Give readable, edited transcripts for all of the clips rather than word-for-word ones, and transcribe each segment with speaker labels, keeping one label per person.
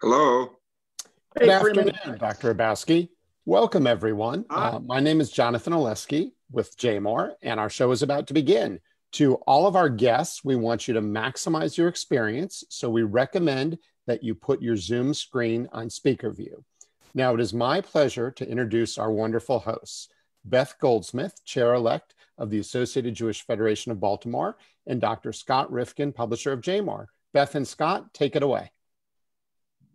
Speaker 1: Hello.
Speaker 2: Good
Speaker 3: Hey,
Speaker 2: afternoon,
Speaker 3: Freeman.
Speaker 2: Dr. Hrabowski. Welcome, everyone.
Speaker 3: Hi.
Speaker 2: My name is Jonathan Oleski with JMOR, and our show is about to begin. To all of our guests, we want you to maximize your experience, so we recommend that you put your Zoom screen on speaker view. Now, it is my pleasure to introduce our wonderful hosts, Beth Goldsmith, Chair-elect of the Associated Jewish Federation of Baltimore, and Dr. Scott Rifkin, publisher of JMOR. Beth and Scott, take it away.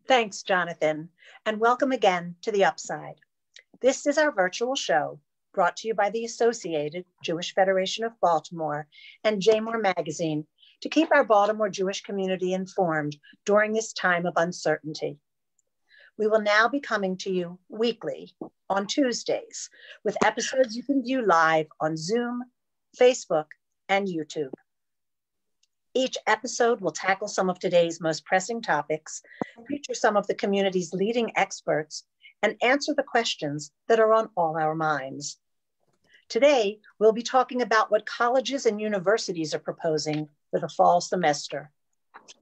Speaker 4: Thanks, Jonathan, and welcome again to The Upside. This is our virtual show brought to you by the Associated Jewish Federation of Baltimore and JMOR Magazine to keep our Baltimore Jewish community informed during this time of uncertainty. We will now be coming to you weekly on Tuesdays with episodes you can view live on Zoom, Facebook, and YouTube. Each episode will tackle some of today's most pressing topics, feature some of the community's leading experts, and answer the questions that are on all our minds. Today, we'll be talking about what colleges and universities are proposing for the fall semester.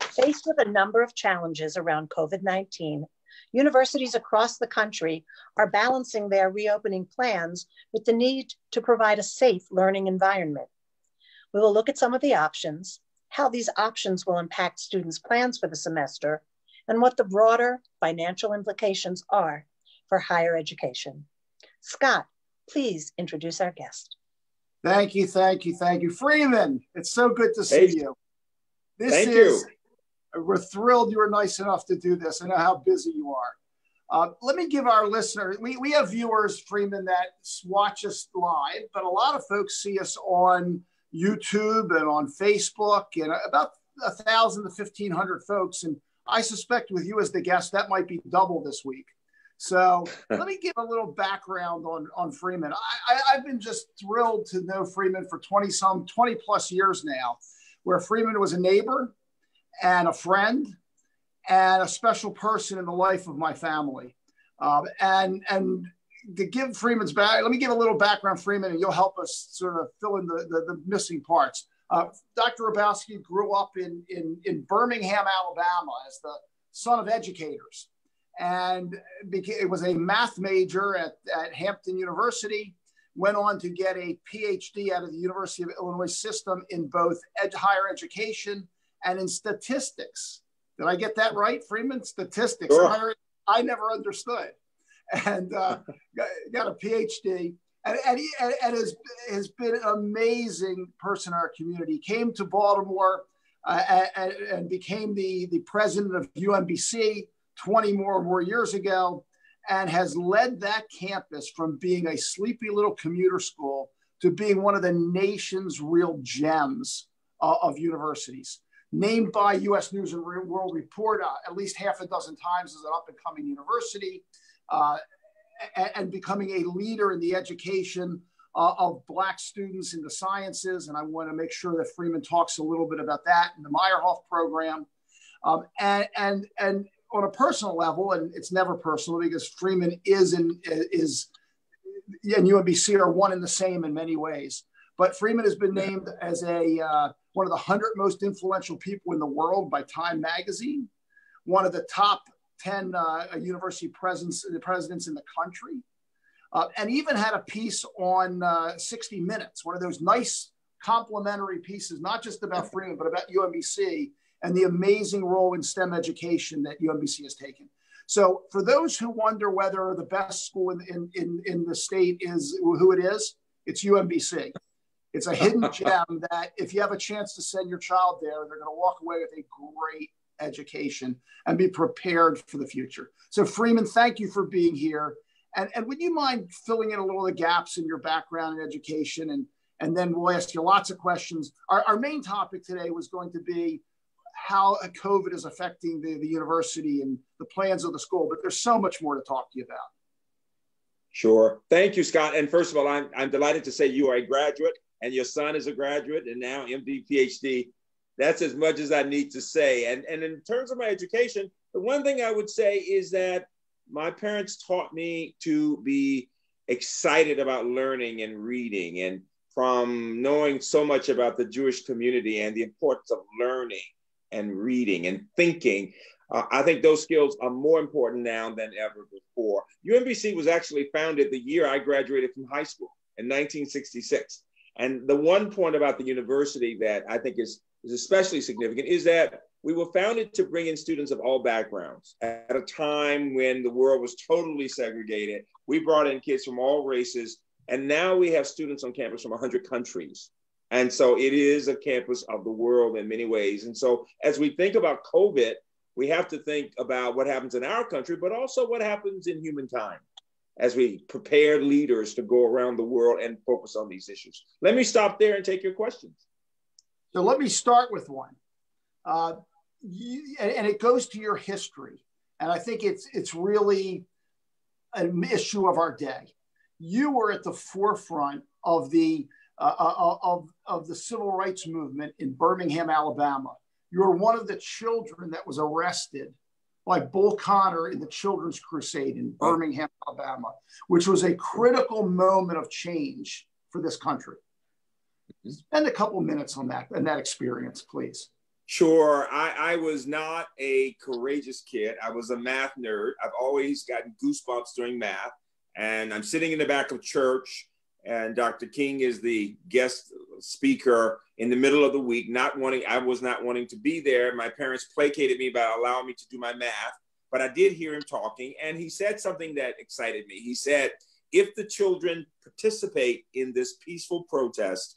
Speaker 4: Faced with a number of challenges around COVID-19, universities across the country are balancing their reopening plans with the need to provide a safe learning environment. We will look at some of the options, how these options will impact students' plans for the semester, and what the broader financial implications are for higher education. Scott, please introduce our guest.
Speaker 3: Thank you. Freeman, it's so good to see you.
Speaker 1: Thank you.
Speaker 3: We're thrilled you were nice enough to do this. I know how busy you are. Let me give our listeners, we have viewers, Freeman, that watch us live, but a lot of folks see us on YouTube and on Facebook, and about 1,000 to 1,500 folks. And I suspect with you as the guest, that might be double this week. So let me give a little background on Freeman. I've been just thrilled to know Freeman for 20 plus years now, where Freeman was a neighbor and a friend and a special person in the life of my family. And to give Freeman's back, let me give a little background, Freeman, and you'll help us sort of fill in the missing parts. Dr. Hrabowski grew up in Birmingham, Alabama, as the son of educators, and it was a math major at Hampton University, went on to get a PhD out of the University of Illinois system in both higher education and in statistics. Did I get that right, Freeman? Statistics.
Speaker 1: Sure.
Speaker 3: I never understood. And got a PhD, and he has been an amazing person in our community. Came to Baltimore and became the president of UMBC 20 more years ago, and has led that campus from being a sleepy little commuter school to being one of the nation's real gems of universities. Named by U.S. News and World Report at least half a dozen times as an up-and-coming university. And becoming a leader in the education of Black students in the sciences. And I want to make sure that Freeman talks a little bit about that in the Meyerhoff Program. And on a personal level, and it's never personal because Freeman and UMBC are one and the same in many ways. But Freeman has been named as one of the 100 most influential people in the world by Time Magazine, one of the top 10 university presidents in the country, and even had a piece on 60 Minutes, one of those nice complimentary pieces, not just about Freeman, but about UMBC and the amazing role in STEM education that UMBC has taken. So for those who wonder whether the best school in the state is who it is, it's UMBC. It's a hidden gem that if you have a chance to send your child there, they're going to walk away with a great education and be prepared for the future. So Freeman, thank you for being here. And would you mind filling in a little of the gaps in your background in education? And then we'll ask you lots of questions. Our main topic today was going to be how COVID is affecting the university and the plans of the school, but there's so much more to talk to you about.
Speaker 1: Sure. Thank you, Scott. And first of all, I'm delighted to say you are a graduate and your son is a graduate and now MD, PhD. That's as much as I need to say. And in terms of my education, the one thing I would say is that my parents taught me to be excited about learning and reading. And from knowing so much about the Jewish community and the importance of learning and reading and thinking, I think those skills are more important now than ever before. UMBC was actually founded the year I graduated from high school in 1966. And the one point about the university that I think is especially significant is that we were founded to bring in students of all backgrounds. At a time when the world was totally segregated, we brought in kids from all races, and now we have students on campus from 100 countries. And so it is a campus of the world in many ways. And so as we think about COVID, we have to think about what happens in our country, but also what happens in humankind as we prepare leaders to go around the world and focus on these issues. Let me stop there and take your questions.
Speaker 3: So let me start with one. And it goes to your history. And I think it's really an issue of our day. You were at the forefront of the civil rights movement in Birmingham, Alabama. You were one of the children that was arrested by Bull Connor in the Childrens Crusade in Birmingham, Alabama, which was a critical moment of change for this country. Spend a couple minutes on that and that experience, please.
Speaker 1: Sure. I was not a courageous kid. I was a math nerd. I've always gotten goosebumps during math. And I'm sitting in the back of church, and Dr. King is the guest speaker in the middle of the week. I was not wanting to be there. My parents placated me by allowing me to do my math, but I did hear him talking, and he said something that excited me. He said, if the children participate in this peaceful protest,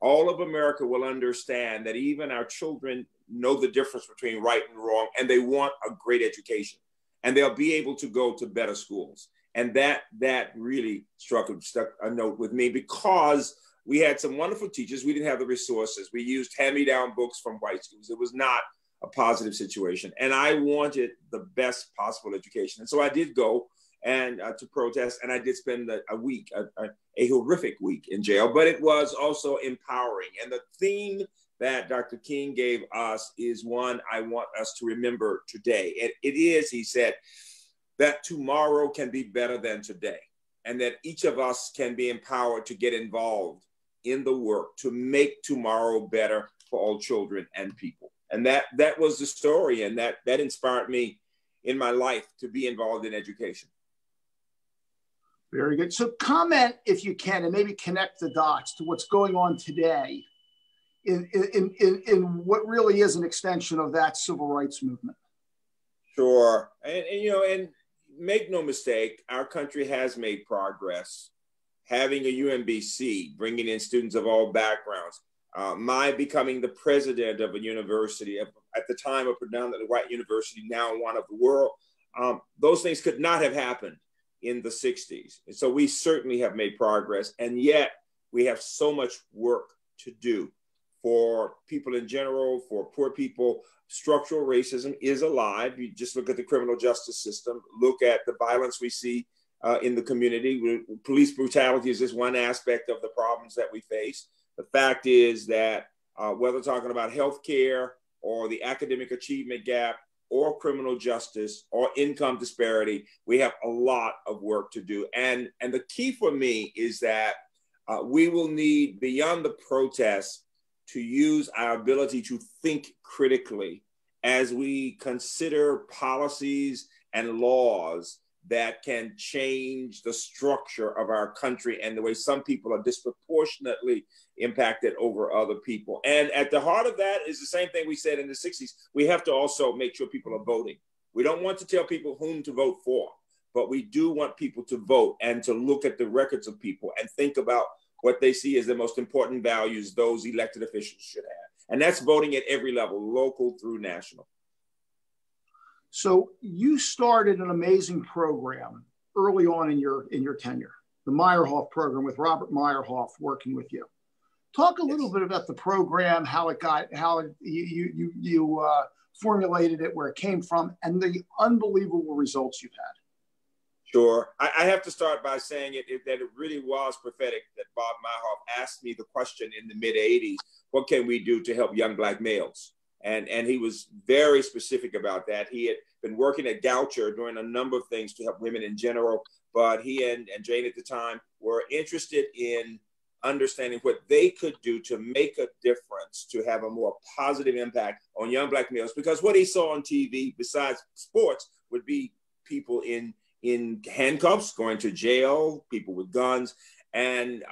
Speaker 1: all of America will understand that even our children know the difference between right and wrong, and they want a great education, and they'll be able to go to better schools. And that really stuck a note with me, because we had some wonderful teachers. We didn't have the resources. We used hand-me-down books from white schools. It was not a positive situation. And I wanted the best possible education. And so I did go and to protest, and I did spend a week, a horrific week in jail, but it was also empowering. And the theme that Dr. King gave us is one I want us to remember today. It is, he said, that tomorrow can be better than today, and that each of us can be empowered to get involved in the work to make tomorrow better for all children and people. And that was the story, and that inspired me in my life to be involved in education.
Speaker 3: Very good. So comment, if you can, and maybe connect the dots to what's going on today in what really is an extension of that civil rights movement.
Speaker 1: Sure. And make no mistake, our country has made progress. Having a UMBC, bringing in students of all backgrounds, my becoming the president of a university, at the time a predominantly white university, now one of the world, those things could not have happened in the 60s. And so we certainly have made progress, and yet we have so much work to do for people in general, for poor people. Structural racism is alive. You just look at the criminal justice system, look at the violence we see in the community. Police brutality is just one aspect of the problems that we face. The fact is that whether talking about healthcare or the academic achievement gap or criminal justice or income disparity, we have a lot of work to do. And the key for me is that we will need, beyond the protests, to use our ability to think critically as we consider policies and laws that can change the structure of our country and the way some people are disproportionately impacted over other people. And at the heart of that is the same thing we said in the 60s. We have to also make sure people are voting. We don't want to tell people whom to vote for, but we do want people to vote and to look at the records of people and think about what they see as the most important values those elected officials should have. And that's voting at every level, local through national.
Speaker 3: So you started an amazing program early on in your tenure, the Meyerhoff Program, with Robert Meyerhoff working with you. Talk a little bit about the program, how you formulated it, where it came from, and the unbelievable results you've had.
Speaker 1: Sure. I have to start by saying that it really was prophetic that Bob Meyerhoff asked me the question in the mid-'80s, what can we do to help young Black males? And he was very specific about that. He had been working at Goucher doing a number of things to help women in general, but he and Jane at the time were interested in understanding what they could do to make a difference, to have a more positive impact on young Black males. Because what he saw on TV, besides sports, would be people in handcuffs, going to jail, people with guns. And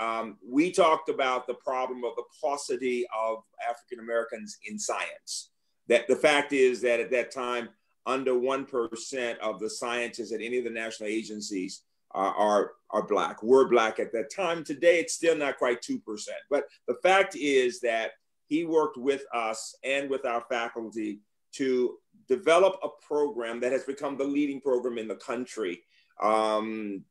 Speaker 1: we talked about the problem of the paucity of African Americans in science. That the fact is that at that time, under 1% of the scientists at any of the national agencies are Black, were Black at that time. Today, it's still not quite 2%. But the fact is that he worked with us and with our faculty to develop a program that has become the leading program in the country.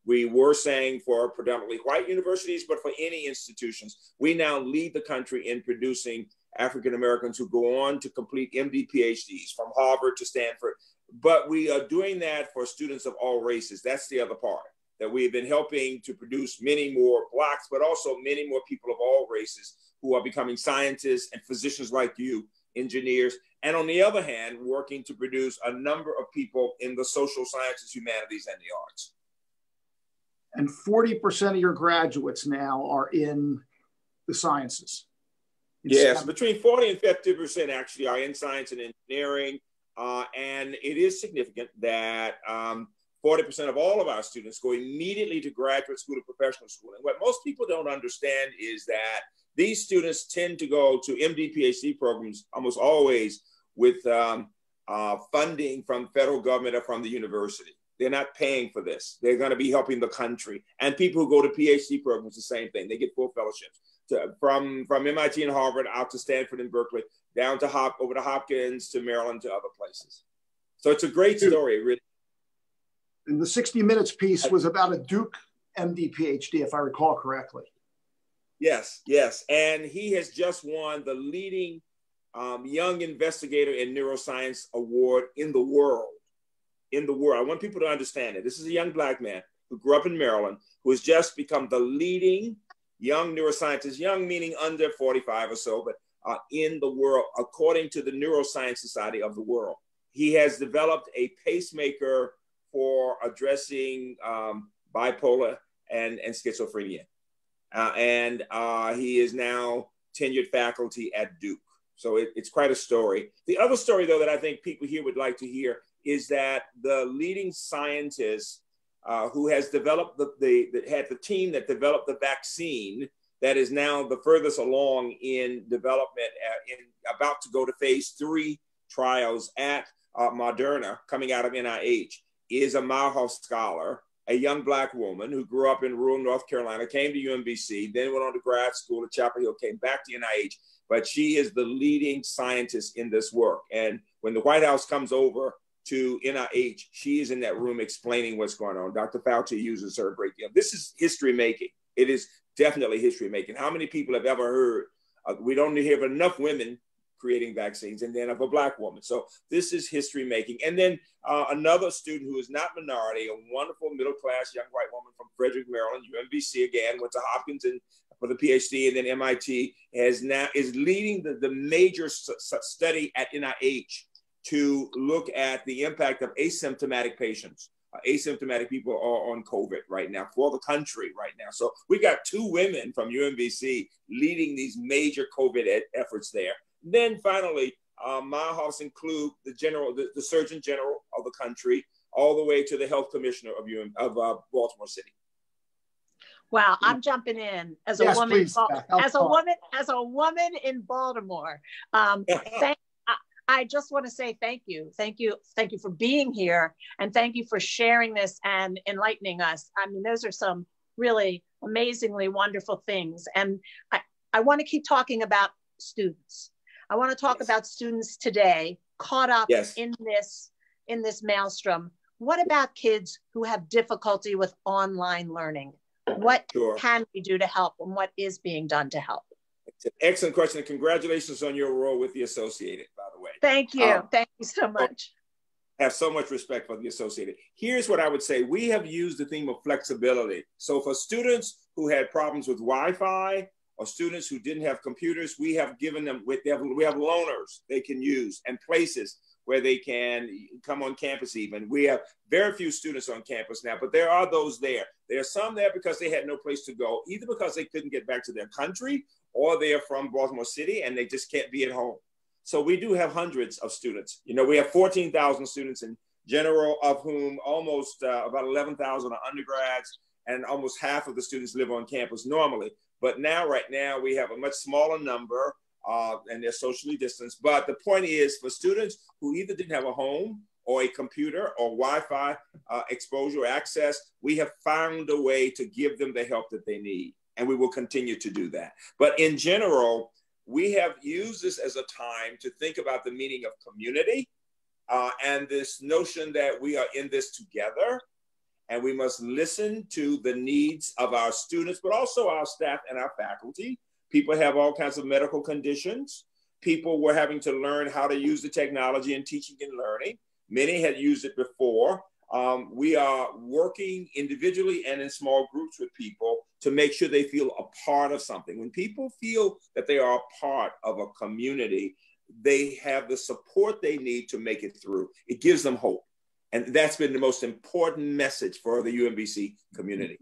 Speaker 1: We were saying for predominantly white universities, but for any institutions, we now lead the country in producing African Americans who go on to complete MD PhDs from Harvard to Stanford. But we are doing that for students of all races. That's the other part, that we've been helping to produce many more Blacks, but also many more people of all races who are becoming scientists and physicians like you, engineers. And on the other hand, working to produce a number of people in the social sciences, humanities, and the arts.
Speaker 3: And 40% of your graduates now are in the sciences.
Speaker 1: Yes, between 40 and 50% actually are in science and engineering. And it is significant that 40% of all of our students go immediately to graduate school or professional school. And what most people don't understand is that these students tend to go to MD, PhD programs almost always with funding from federal government or from the university. They're not paying for this. They're going to be helping the country. And people who go to PhD programs, the same thing. They get full fellowships. From MIT and Harvard out to Stanford and Berkeley, down to over to Hopkins, to Maryland, to other places. So it's a great story, really.
Speaker 3: And the 60 Minutes piece was about a Duke MD PhD, if I recall correctly.
Speaker 1: Yes, yes. And he has just won the leading young investigator in neuroscience award in the world. In the world. I want people to understand it. This is a young Black man who grew up in Maryland, who has just become the leading young neuroscientist, young meaning under 45 or so, but in the world, according to the Neuroscience Society of the world. He has developed a pacemaker for addressing bipolar and schizophrenia. And he is now tenured faculty at Duke. So it's quite a story. The other story, though, that I think people here would like to hear is that the leading scientist who has developed had the team that developed the vaccine that is now the furthest along in development, about to go to phase 3 trials at Moderna, coming out of NIH, is a Meyerhoff scholar, a young Black woman who grew up in rural North Carolina, came to UMBC, then went on to grad school at Chapel Hill, came back to NIH, but she is the leading scientist in this work. And when the White House comes over to NIH, she is in that room explaining what's going on. Dr. Fauci uses her a great deal. This is history making. It is definitely history making. How many people have ever heard, we don't hear of enough women creating vaccines, and then of a Black woman. So this is history making. And then another student who is not minority, a wonderful middle-class young white woman from Frederick, Maryland, UMBC again, went to Hopkins and for the PhD, and then MIT, is leading the major study at NIH to look at the impact of asymptomatic patients. Asymptomatic people are on COVID right now for the country right now. So we got 2 women from UMBC leading these major COVID efforts there. Then finally, Meyerhoffs include the Surgeon General of the country, all the way to the Health Commissioner of Baltimore City.
Speaker 4: Wow, I'm jumping in as a woman. Please, as a woman in Baltimore. I just want to say thank you for being here, and thank you for sharing this and enlightening us. I mean, those are some really amazingly wonderful things, and I want to keep talking about students. I want to talk about students today caught up in this maelstrom. What about kids who have difficulty with online learning? What can we do to help, and what is being done to help?
Speaker 1: It's an excellent question, and congratulations on your role with the Associated, by the way.
Speaker 4: Thank you. Thank you so much.
Speaker 1: I have so much respect for the Associated. Here's what I would say. We have used the theme of flexibility. So for students who had problems with Wi-Fi, or students who didn't have computers, we have given them, we have loaners they can use, and places where they can come on campus even. We have very few students on campus now, but there are those there. There are some there because they had no place to go, either because they couldn't get back to their country or they are from Baltimore City and they just can't be at home. So we do have hundreds of students. You know, we have 14,000 students in general, of whom almost about 11,000 are undergrads, and almost half of the students live on campus normally. But now, right now, we have a much smaller number and they're socially distanced. But the point is, for students who either didn't have a home or a computer or Wi-Fi exposure or access, we have found a way to give them the help that they need. And we will continue to do that. But in general, we have used this as a time to think about the meaning of community and this notion that we are in this together. And we must listen to the needs of our students, but also our staff and our faculty. People have all kinds of medical conditions. People were having to learn how to use the technology in teaching and learning. Many had used it before. We are working individually and in small groups with people to make sure they feel a part of something. When people feel that they are a part of a community, they have the support they need to make it through. It gives them hope. And that's been the most important message for the UMBC community.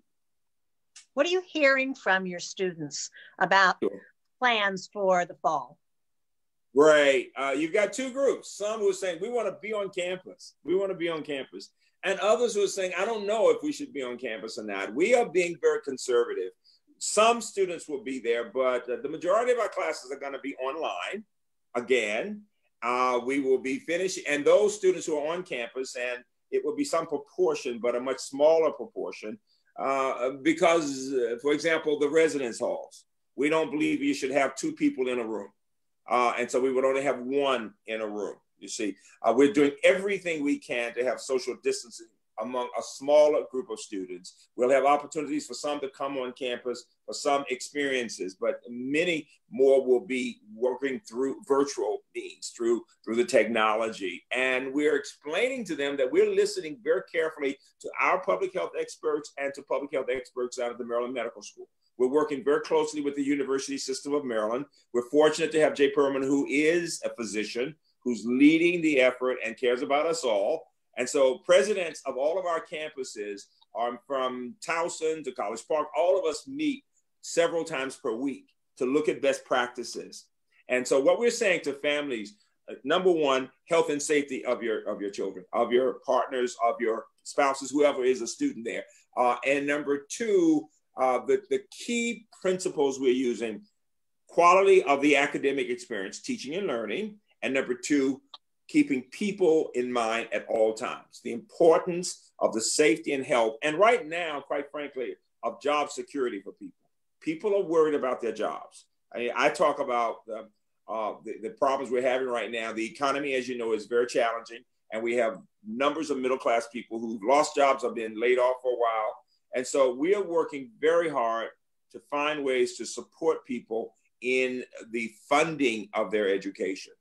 Speaker 4: What are you hearing from your students about plans for the fall?
Speaker 1: Right. You've got two groups. Some who are saying, we want to be on campus. We want to be on campus. And others who are saying, I don't know if we should be on campus or not. We are being very conservative. Some students will be there, but the majority of our classes are going to be online again. We will be finishing, and those students who are on campus, and it will be some proportion, but a much smaller proportion, because, for example, the residence halls, we don't believe you should have two people in a room. And so we would only have one in a room, you see. We're doing everything we can to have social distancing among a smaller group of students. We'll have opportunities for some to come on campus, for some experiences, but many more will be working through virtual means, through the technology. And we're explaining to them that we're listening very carefully to our public health experts and to public health experts out of the Maryland Medical School. We're working very closely with the University System of Maryland. We're fortunate to have Jay Perman, who is a physician, who's leading the effort and cares about us all. And so presidents of all of our campuses are from Towson to College Park. All of us meet several times per week to look at best practices. And so what we're saying to families, number one, health and safety of your children, of your partners, of your spouses, whoever is a student there. And number two, the key principles we're using, quality of the academic experience, teaching and learning. And number two, keeping people in mind at all times, the importance of the safety and health. And right now, quite frankly, of job security for people. People are worried about their jobs. I talk about the problems we're having right now. The economy, as you know, is very challenging. And we have numbers of middle-class people who've lost jobs or been laid off for a while. And so we are working very hard to find ways to support people in the funding of their education.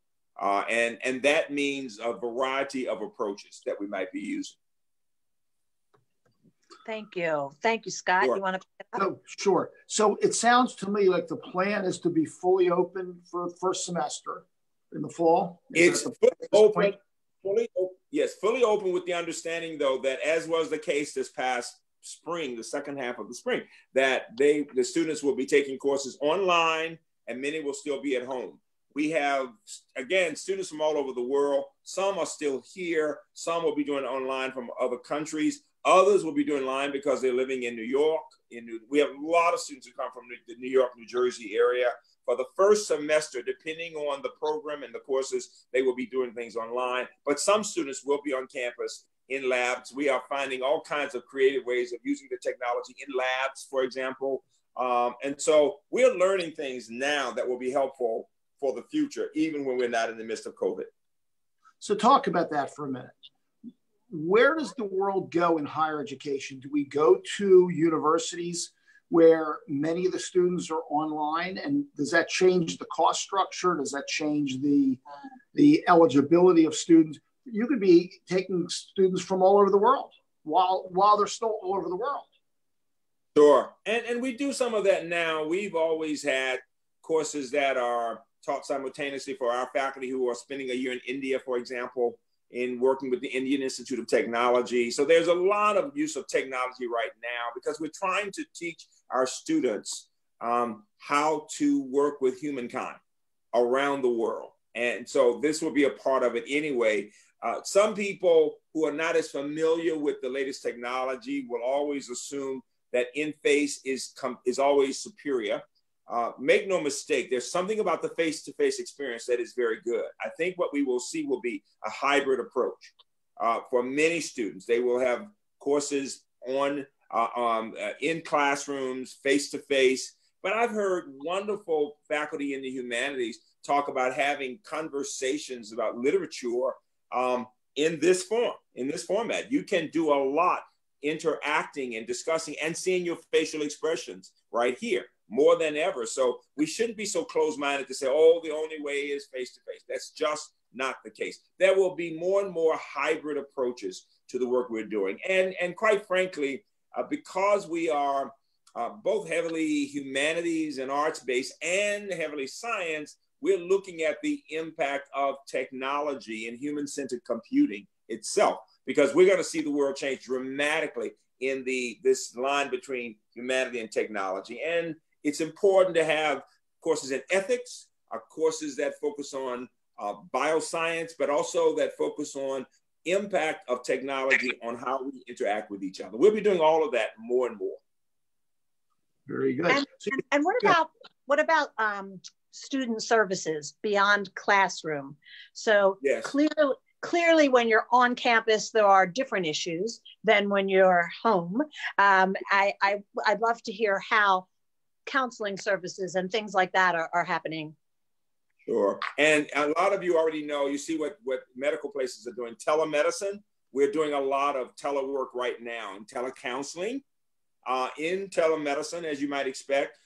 Speaker 1: And that means a variety of approaches that we might be using.
Speaker 4: Thank you. Thank you, Scott.
Speaker 1: Sure.
Speaker 4: You want to pick it up?
Speaker 3: Oh, sure. So it sounds to me like the plan is to be fully open for the first semester in the fall.
Speaker 1: It's fully open. Yes, fully open, with the understanding, though, that as was the case this past spring, the second half of the spring, that the students will be taking courses online and many will still be at home. We have, again, students from all over the world. Some are still here. Some will be doing online from other countries. Others will be doing online because they're living in New York. We have a lot of students who come from the New York, New Jersey area. For the first semester, depending on the program and the courses, they will be doing things online. But some students will be on campus in labs. We are finding all kinds of creative ways of using the technology in labs, for example. And so we're learning things now that will be helpful for the future, even when we're not in the midst of COVID.
Speaker 3: So talk about that for a minute. Where does the world go in higher education? Do we go to universities where many of the students are online? And does that change the cost structure? Does that change the eligibility of students? You could be taking students from all over the world while they're still all over the world.
Speaker 1: Sure. And we do some of that now. We've always had courses that are taught simultaneously for our faculty who are spending a year in India, for example, in working with the Indian Institute of Technology. So there's a lot of use of technology right now because we're trying to teach our students how to work with humankind around the world. And so this will be a part of it anyway. Some people who are not as familiar with the latest technology will always assume that in-face is always superior. Make no mistake, there's something about the face-to-face experience that is very good. I think what we will see will be a hybrid approach. For many students, they will have courses in classrooms, face-to-face, but I've heard wonderful faculty in the humanities talk about having conversations about literature in this format. You can do a lot interacting and discussing and seeing your facial expressions right here more than ever. So we shouldn't be so closed-minded to say, oh, the only way is face-to-face. That's just not the case. There will be more and more hybrid approaches to the work we're doing. And quite frankly, because we are both heavily humanities and arts-based and heavily science, we're looking at the impact of technology and human-centered computing itself, because we're going to see the world change dramatically in this line between humanity and technology. And it's important to have courses in ethics, courses that focus on bioscience, but also that focus on impact of technology on how we interact with each other. We'll be doing all of that more and more.
Speaker 3: Very good.
Speaker 4: And what about student services beyond classroom? So yes. Clearly, when you're on campus, there are different issues than when you're home. I'd love to hear how counseling services and things like that are happening.
Speaker 1: Sure. And a lot of you already know, you see what medical places are doing. Telemedicine, we're doing a lot of telework right now, and telecounseling in telemedicine, as you might expect.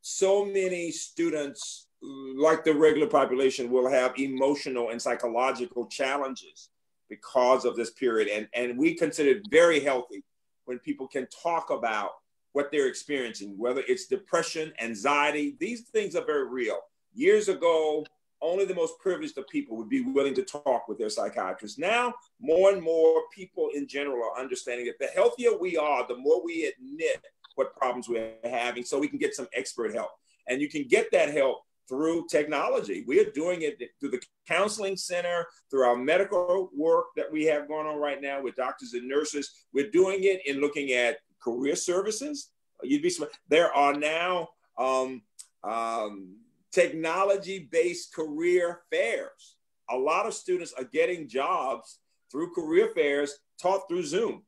Speaker 1: So many students, like the regular population, will have emotional and psychological challenges because of this period. And we consider it very healthy when people can talk about what they're experiencing, whether it's depression, anxiety. These things are very real. Years ago, only the most privileged of people would be willing to talk with their psychiatrist. Now, more and more people in general are understanding that the healthier we are, the more we admit what problems we're having, so we can get some expert help. And you can get that help through technology. We are doing it through the counseling center, through our medical work that we have going on right now with doctors and nurses. We're doing it in looking at career services. You'd be smart. There are now technology-based career fairs. A lot of students are getting jobs through career fairs taught through Zoom.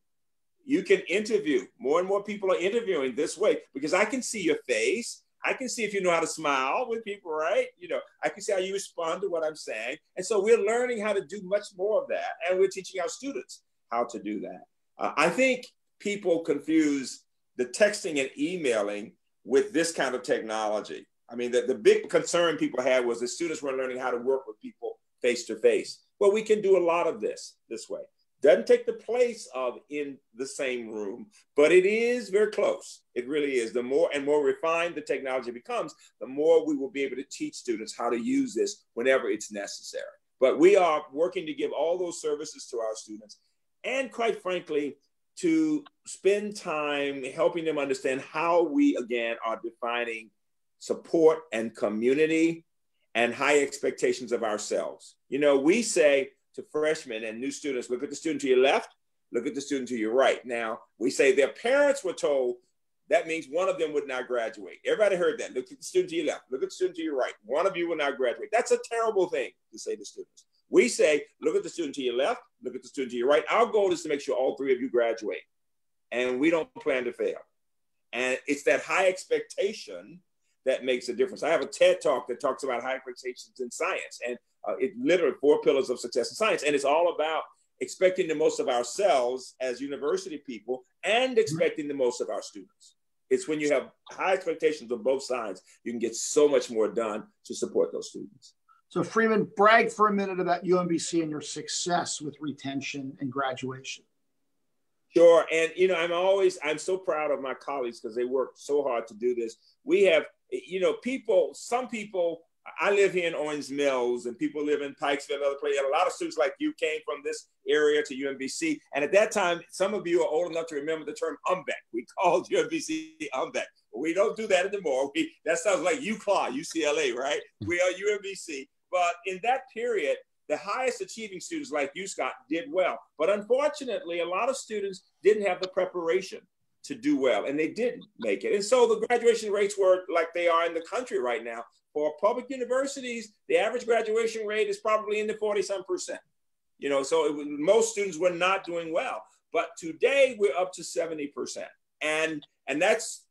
Speaker 1: You can interview. More and more people are interviewing this way because I can see your face. I can see if you know how to smile with people, right? You know, I can see how you respond to what I'm saying. And so we're learning how to do much more of that. And we're teaching our students how to do that. I think people confuse the texting and emailing with this kind of technology. I mean, the big concern people had was the students weren't learning how to work with people face to face. Well, we can do a lot of this way. Doesn't take the place of in the same room, but it is very close. It really is. The more and more refined the technology becomes, the more we will be able to teach students how to use this whenever it's necessary. But we are working to give all those services to our students, and quite frankly, to spend time helping them understand how we, again, are defining support and community and high expectations of ourselves. You know, we say to freshmen and new students, look at the student to your left, look at the student to your right. Now, we say their parents were told that means one of them would not graduate. Everybody heard that. Look at the student to your left, look at the student to your right. One of you will not graduate. That's a terrible thing to say to students. We say, look at the student to your left, look at the student to your right. Our goal is to make sure all three of you graduate, and we don't plan to fail. And it's that high expectation that makes a difference. I have a TED Talk that talks about high expectations in science, and it literally 4 pillars of success in science. And it's all about expecting the most of ourselves as university people and expecting the most of our students. It's when you have high expectations on both sides, you can get so much more done to support those students.
Speaker 3: So Freeman, brag for a minute about UMBC and your success with retention and graduation.
Speaker 1: Sure. And, you know, I'm so proud of my colleagues because they work so hard to do this. We have, you know, some people I live here in Owings Mills, and people live in Pikesville and other places. And a lot of students like you came from this area to UMBC. And at that time, some of you are old enough to remember the term UMBEC. We called UMBC UMBEC. We don't do that anymore. That sounds like UCLA, right? We are UMBC. But in that period, the highest achieving students like you, Scott, did well. But unfortunately, a lot of students didn't have the preparation to do well, and they didn't make it. And so the graduation rates were like they are in the country right now. For public universities, the average graduation rate is probably in the 40-some%. You know, so most students were not doing well. But today we're up to 70%. And that's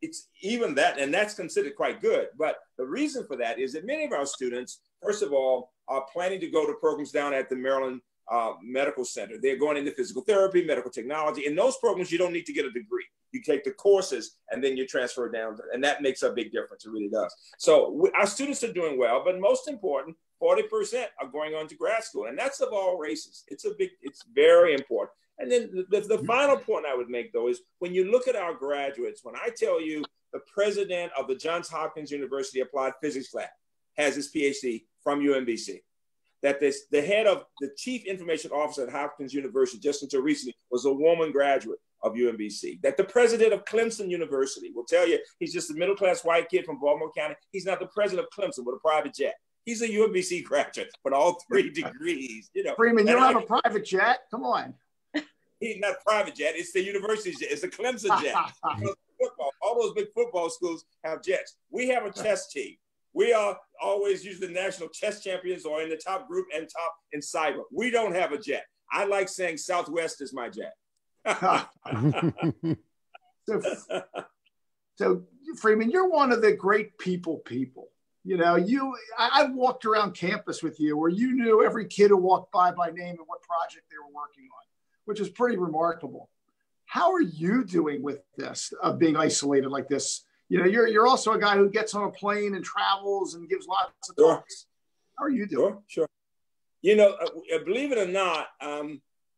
Speaker 1: considered quite good. But the reason for that is that many of our students, first of all, are planning to go to programs down at the Maryland Medical Center. They're going into physical therapy, medical technology. In those programs, you don't need to get a degree. You take the courses and then you transfer down, and that makes a big difference. It really does. So our students are doing well, but most important, 40% are going on to grad school, and that's of all races. It's very important. And then the final point I would make, though, is when you look at our graduates, when I tell you the president of the Johns Hopkins University Applied Physics Lab has his PhD from UMBC, that the head of the chief information officer at Hopkins University just until recently was a woman graduate of UMBC, that the president of Clemson University will tell you he's just a middle-class white kid from Baltimore County. He's not the president of Clemson with a private jet. He's a UMBC graduate with all 3 degrees. You know,
Speaker 3: Freeman, you don't have a private jet? Come on.
Speaker 1: He's not a private jet. It's the university jet. It's the Clemson jet. All those big football schools have jets. We have a chess team. We are always usually national chess champions or in the top group and top in cyber. We don't have a jet. I like saying Southwest is my jet.
Speaker 3: So Freeman, you're one of the great people. You know, I walked around campus with you where you knew every kid who walked by name and what project they were working on, which is pretty remarkable. How are you doing with this, of being isolated like this? You know, you're also a guy who gets on a plane and travels and gives lots of talks. How are you doing?
Speaker 1: Sure. You know, believe it or not,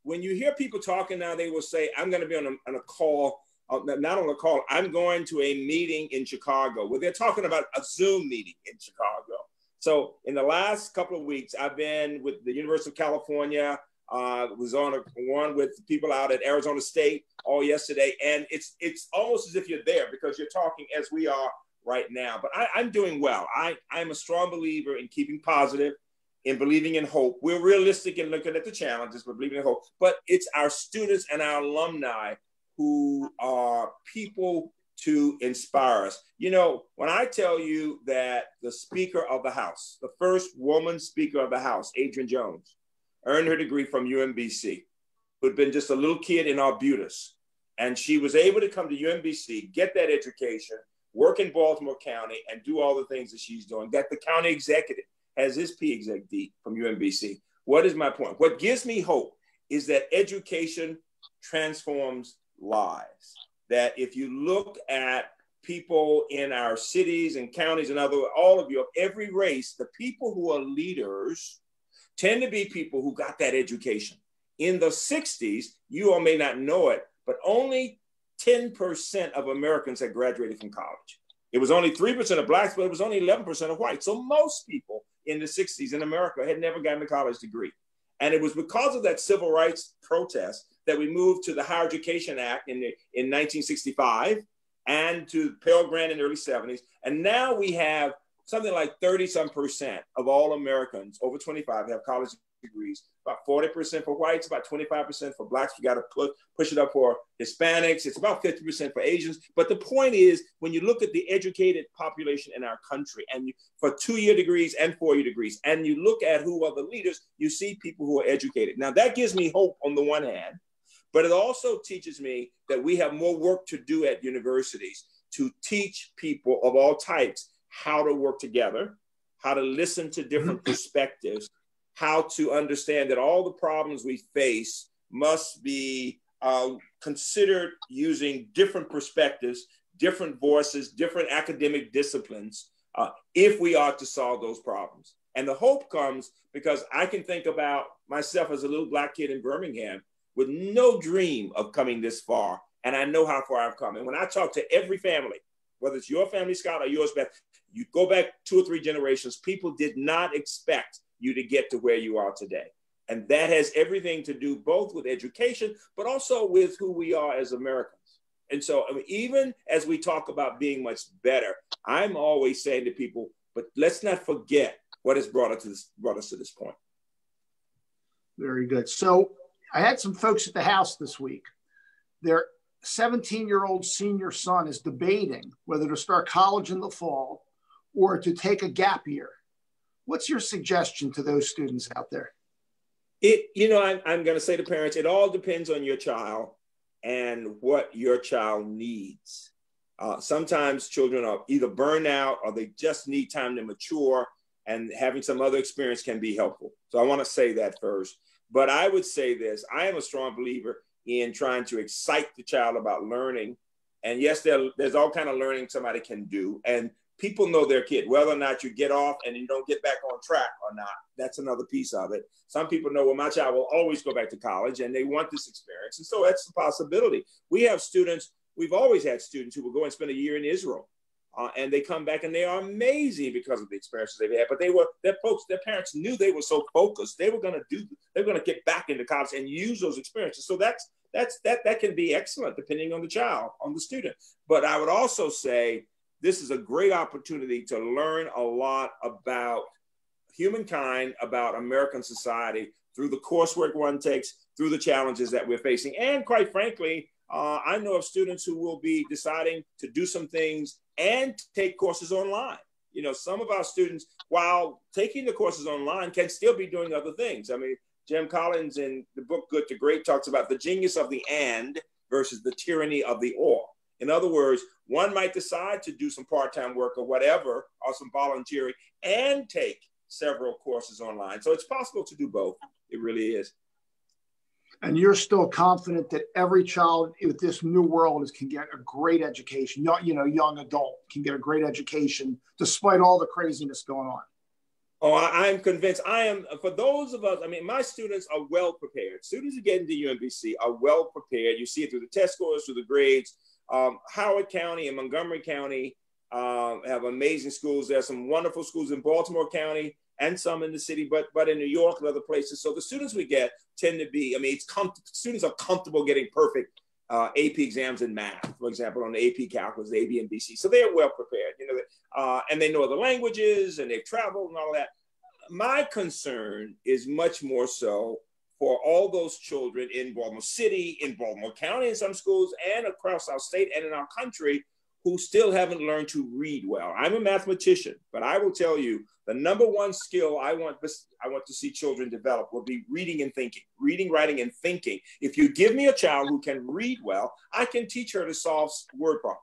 Speaker 1: when you hear people talking now, they will say, I'm going to be on a call, not on a call, I'm going to a meeting in Chicago. Well, they're talking about a Zoom meeting in Chicago. So in the last couple of weeks, I've been with the University of California, was on one with people out at Arizona State all yesterday. And it's almost as if you're there because you're talking as we are right now. But I'm doing well. I'm a strong believer in keeping positive, in believing in hope. We're realistic in looking at the challenges, but believing in hope. But it's our students and our alumni who are people to inspire us. You know, when I tell you that the Speaker of the House, the first woman Speaker of the House, Adrienne Jones, earned her degree from UMBC, who'd been just a little kid in Arbutus. And she was able to come to UMBC, get that education, work in Baltimore County, and do all the things that she's doing, that the county executive has his PExec from UMBC. What is my point? What gives me hope is that education transforms lives. That if you look at people in our cities and counties and all of you, of every race, the people who are leaders tend to be people who got that education. In the 60s, you all may not know it, but only 10% of Americans had graduated from college. It was only 3% of blacks, but it was only 11% of whites. So most people in the 60s in America had never gotten a college degree. And it was because of that civil rights protest that we moved to the Higher Education Act in 1965 and to Pell Grant in the early 70s. And now we have something like 30-some% of all Americans over 25 have college degrees, about 40% for whites, about 25% for blacks. We got to push it up for Hispanics. It's about 50% for Asians. But the point is, when you look at the educated population in our country, and for 2-year degrees and 4-year degrees, and you look at who are the leaders, you see people who are educated. Now, that gives me hope on the one hand, but it also teaches me that we have more work to do at universities to teach people of all types how to work together, how to listen to different perspectives, how to understand that all the problems we face must be considered using different perspectives, different voices, different academic disciplines, if we are to solve those problems. And the hope comes because I can think about myself as a little black kid in Birmingham with no dream of coming this far. And I know how far I've come. And when I talk to every family, whether it's your family, Scott, or yours, Beth, You go back 2 or 3 generations, people did not expect you to get to where you are today. And that has everything to do both with education, but also with who we are as Americans. And so, I mean, even as we talk about being much better, I'm always saying to people, but let's not forget what has brought us to this point.
Speaker 3: Very good. So I had some folks at the house this week. Their 17-year-old senior son is debating whether to start college in the fall or to take a gap year. What's your suggestion to those students out there?
Speaker 1: I'm going to say to parents, it all depends on your child and what your child needs. Sometimes children are either burned out or they just need time to mature, and having some other experience can be helpful. So I want to say that first. But I would say this, I am a strong believer in trying to excite the child about learning. And yes, there's all kind of learning somebody can do. And people know their kid, whether or not you get off and you don't get back on track or not. That's another piece of it. Some people know, well, my child will always go back to college and they want this experience. And so that's a possibility. We've always had students who will go and spend a year in Israel. And they come back and they are amazing because of the experiences they've had. But their parents knew they were so focused, they were going to get back into college and use those experiences. So that can be excellent depending on the child, on the student. But I would also say this is a great opportunity to learn a lot about humankind, about American society through the coursework one takes, through the challenges that we're facing. And quite frankly, I know of students who will be deciding to do some things and take courses online. Some of our students, while taking the courses online, can still be doing other things. I mean, Jim Collins in the book Good to Great talks about the genius of the and versus the tyranny of the or. In other words, one might decide to do some part-time work or whatever, or some volunteering, and take several courses online. So it's possible to do both. It really is.
Speaker 3: And you're still confident that every child with this new world can get a great education, young adult can get a great education despite all the craziness going on.
Speaker 1: Oh, I'm convinced. For those of us, my students are well prepared. Students who get into UMBC are well prepared. You see it through the test scores, through the grades. Howard County and Montgomery County have amazing schools. There are some wonderful schools in Baltimore County and some in the city, but in New York and other places. So the students we get tend to be, students are comfortable getting perfect AP exams in math, for example, on the AP calculus, the AB and BC. So they're well prepared, and they know the languages and they've traveled and all that. My concern is much more so for all those children in Baltimore City, in Baltimore County, in some schools, and across our state and in our country who still haven't learned to read well. I'm a mathematician, but I will tell you the number one skill I want to see children develop will be reading and thinking, reading, writing, and thinking. If you give me a child who can read well, I can teach her to solve word problems.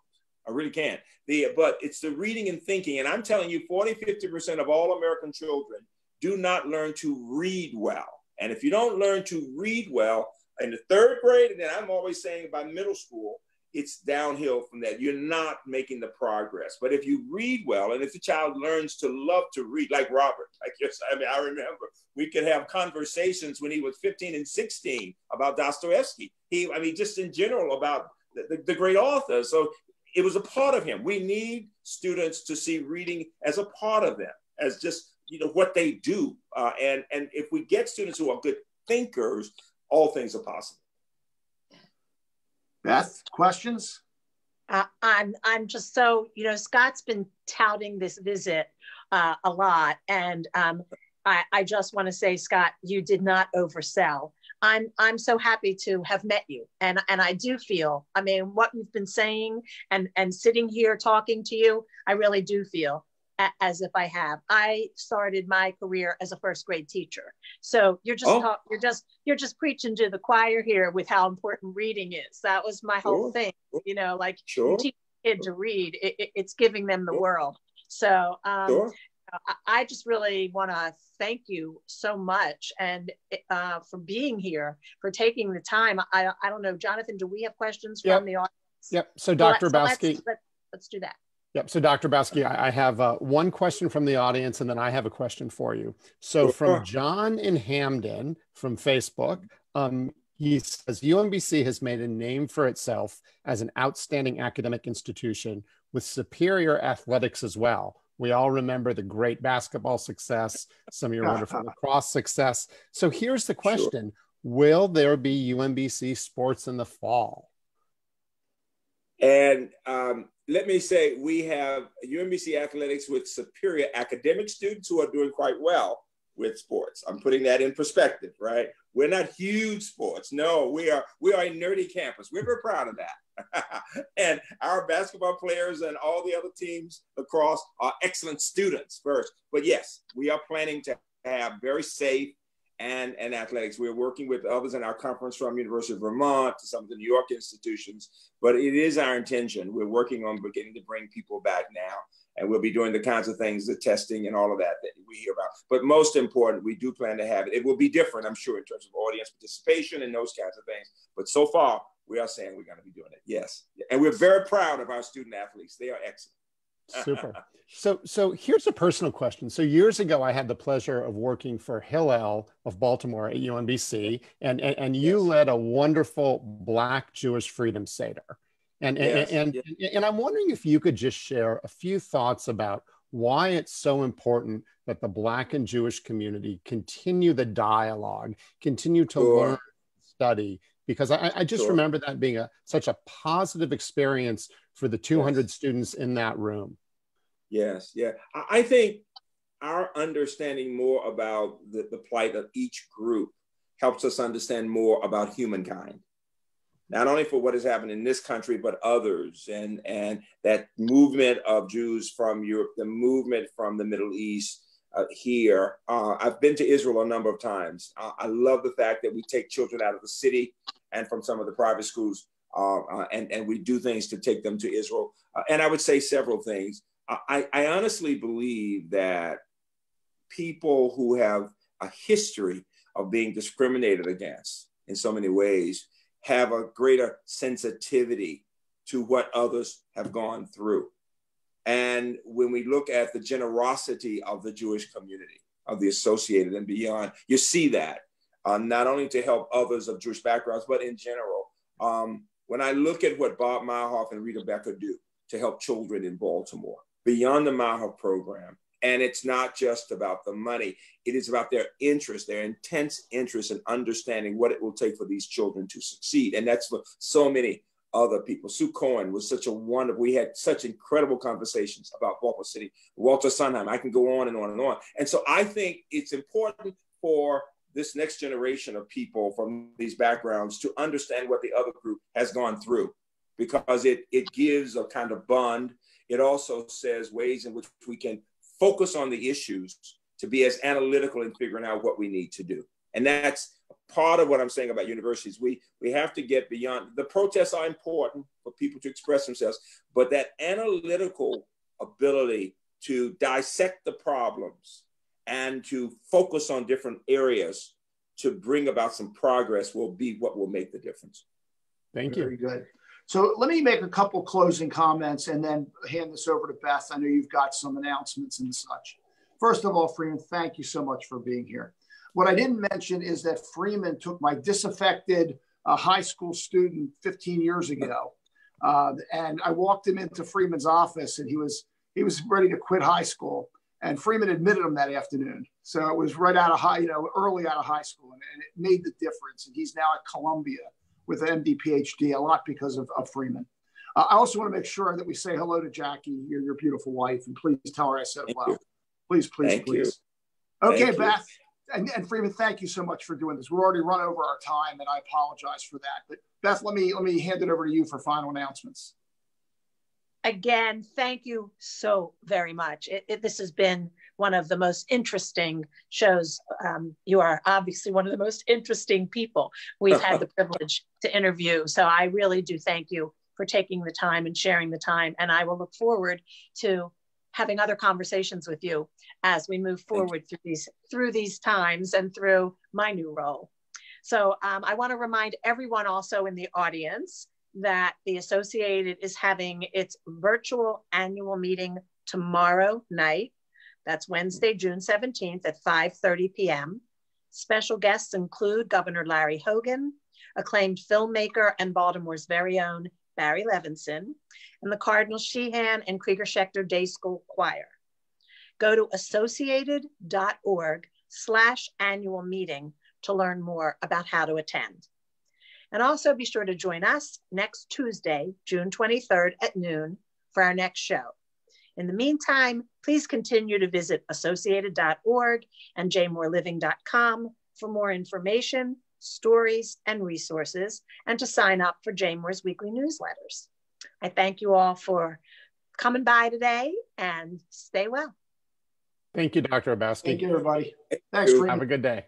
Speaker 1: I really can. But it's the reading and thinking. And I'm telling you, 40–50% of all American children do not learn to read well. And if you don't learn to read well in the 3rd grade, and then I'm always saying by middle school, it's downhill from that. You're not making the progress. But if you read well, and if the child learns to love to read, like Robert, I remember we could have conversations when he was 15 and 16 about Dostoevsky. Just in general about the great author. So it was a part of him. We need students to see reading as a part of them, as just what they do. And if we get students who are good thinkers, all things are possible.
Speaker 3: Beth, questions?
Speaker 4: I'm just so, Scott's been touting this visit a lot. And I just want to say, Scott, you did not oversell. I'm so happy to have met you. And I do feel, what you've been saying and sitting here talking to you, I really do feel as if I have. I started my career as a 1st grade teacher. So you're just preaching to the choir here with how important reading is. That was my whole thing, you teach a kid to read, it's giving them the world. So I just really want to thank you so much and for being here, for taking the time. I don't know, Jonathan, do we have questions from the audience?
Speaker 2: Yep. So Dr. Hrabowski.
Speaker 4: Let's do that.
Speaker 2: Yep. So Dr. Hrabowski, I have one question from the audience, and then I have a question for you. So from John in Hamden from Facebook, he says, UMBC has made a name for itself as an outstanding academic institution with superior athletics as well. We all remember the great basketball success, some of your wonderful lacrosse success. So here's the question. Sure. Will there be UMBC sports in the fall?
Speaker 1: And let me say, we have UMBC athletics with superior academic students who are doing quite well with sports. I'm putting that in perspective, right? We're not huge sports. No, we are a nerdy campus. We're very proud of that. And our basketball players and all the other teams across are excellent students first. But yes, we are planning to have very safe and athletics. We're working with others in our conference from University of Vermont to some of the New York institutions, but it is our intention. We're working on beginning to bring people back now, and we'll be doing the kinds of things, the testing and all of that we hear about. But most important, we do plan to have it. It will be different, I'm sure, in terms of audience participation and those kinds of things. But so far, we are saying we're going to be doing it. Yes. And we're very proud of our student athletes. They are excellent.
Speaker 2: Super. So here's a personal question. So years ago, I had the pleasure of working for Hillel of Baltimore at UMBC, and you led a wonderful Black Jewish Freedom Seder. And I'm wondering if you could just share a few thoughts about why it's so important that the Black and Jewish community continue the dialogue, continue to learn, study, because I just remember that being such a positive experience for the 200 students in that room.
Speaker 1: Yes, yeah. I think our understanding more about the plight of each group helps us understand more about humankind, not only for what has happened in this country, but others, and that movement of Jews from Europe, the movement from the Middle East here. I've been to Israel a number of times. I love the fact that we take children out of the city and from some of the private schools, and we do things to take them to Israel. And I would say several things. I honestly believe that people who have a history of being discriminated against in so many ways have a greater sensitivity to what others have gone through. And when we look at the generosity of the Jewish community, of the associated and beyond, you see that not only to help others of Jewish backgrounds, but in general. When I look at what Bob Meyerhoff and Rita Becker do to help children in Baltimore, beyond the Meyerhoff Program, and it's not just about the money, it is about their interest, their intense interest in understanding what it will take for these children to succeed. And that's for so many other people. Sue Cohen was such a wonderful, we had such incredible conversations about Baltimore City, Walter Sondheim, I can go on and on and on. And so I think it's important for this next generation of people from these backgrounds to understand what the other group has gone through, because it gives a kind of bond. It also says ways in which we can focus on the issues to be as analytical in figuring out what we need to do. And that's part of what I'm saying about universities. We have to get beyond, the protests are important for people to express themselves, but that analytical ability to dissect the problems and to focus on different areas to bring about some progress will be what will make the difference.
Speaker 2: Thank you.
Speaker 3: Very good. So let me make a couple closing comments and then hand this over to Beth. I know you've got some announcements and such. First of all, Freeman, thank you so much for being here. What I didn't mention is that Freeman took my disaffected high school student 15 years ago. And I walked him into Freeman's office and he was ready to quit high school. And Freeman admitted him that afternoon. So it was right out of early out of high school. And it made the difference. And he's now at Columbia with an MD PhD, a lot because of Freeman. I also want to make sure that we say hello to Jackie, your beautiful wife, and please tell her I said hello. Please. Okay, Beth and Freeman, thank you so much for doing this. We're already run over our time, and I apologize for that. But Beth, let me hand it over to you for final announcements.
Speaker 4: Again, thank you so very much. This has been one of the most interesting shows. You are obviously one of the most interesting people we've had the privilege to interview. So I really do thank you for taking the time and sharing the time. And I will look forward to having other conversations with you as we move forward through these times and through my new role. So I want to remind everyone also in the audience that the Associated is having its virtual annual meeting tomorrow night. That's Wednesday, June 17th at 5:30 p.m. Special guests include Governor Larry Hogan, acclaimed filmmaker and Baltimore's very own Barry Levinson, and the Cardinal Sheehan and Krieger Schechter Day School Choir. Go to associated.org/annual meeting to learn more about how to attend. And also be sure to join us next Tuesday, June 23rd at noon for our next show. In the meantime, please continue to visit associated.org and jmoreliving.com for more information, stories, and resources, and to sign up for JMOR's weekly newsletters. I thank you all for coming by today, and stay well.
Speaker 2: Thank you, Dr. Hrabowski.
Speaker 3: Thank you, everybody. Thanks, Freeman.
Speaker 2: Have a good day.